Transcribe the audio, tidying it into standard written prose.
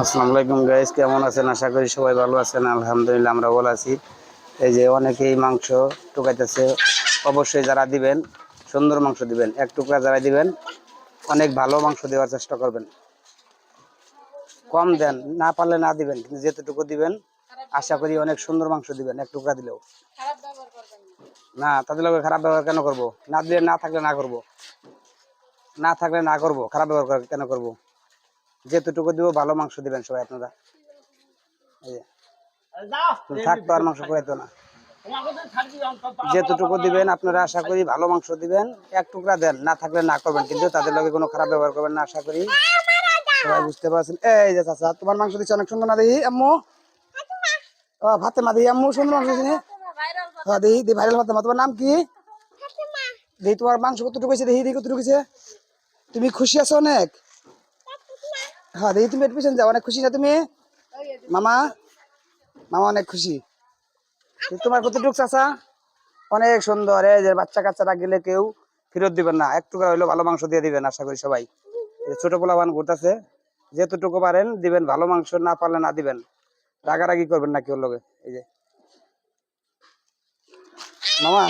আসসালামু আলাইকুম গাইস, কেমন আছেন? আশা করি সবাই ভালো আছেন। আলহামদুলিল্লাহ আমরা ভালো আছি। এই যে অনেকেই মাংস টুকাইতেছে, অবশ্যই যারা দিবেন সুন্দর মাংস দিবেন। এক টুকরা যারা দিবেন অনেক ভালো মাংস দেওয়ার চেষ্টা করবেন। কম দেন, না পারলে না দিবেন, কিন্তু যেতটুকু দিবেন আশা করি অনেক সুন্দর মাংস দিবেন। এক টুকরা দিলেও না, তাদের লোকের খারাপ ব্যবহার কেন করব? না দিলে না থাকলে না করব, না থাকলে না করব, খারাপ ব্যবহার কেন করব? যেতটুকু দিব ভালো মাংস দিবেন সবাই আপনারা। এই যে থাকতো আর মাংস খাইতো না, যেতটুকু দিবেন আপনারা আশা করি ভালো মাংস দিবেন। এক টুকরা দেন, না থাকলে না করবেন, কিন্তু তাদের লগে কোনো খারাপ ব্যবহার করবেন না। আশা করি সবাই বুঝতে পারছেন। এই যে চাচা, তোমার মাংস দিচ্ছে অনেক সুন্দর না দেখি আম্মু? ভাতে মা দিই আম্মু, সুন্দর মাংস দিচ্ছি। হ্যাঁ দেখি দি ভাইরাল ভাতে মা। তোমার নাম কি? দেখি তোমার মাংস কতটুকু হয়েছে, দেখি দেখি কতটুকু হয়েছে। তুমি খুশি আছো অনেক? হ্যাঁ দেখি তুমি পিছন যাও, অনেক খুশি না তুমি? মামা মামা অনেক খুশি। তোমার কতটুকু চাচা? অনেক সুন্দর। এই যে বাচ্চা কাচ্চারা গেলে কেউ ফেরত দিবেন না, একটু করে হইলেও ভালো মাংস দিয়ে দিবেন। আশা করি সবাই। ছোট পোলাপান ঘুরতেছে, যেতটুকু পারেন দিবেন ভালো মাংস, না পারলে না দিবেন। রাগারাগি করবেন না কেউ লগে। এই যে মামা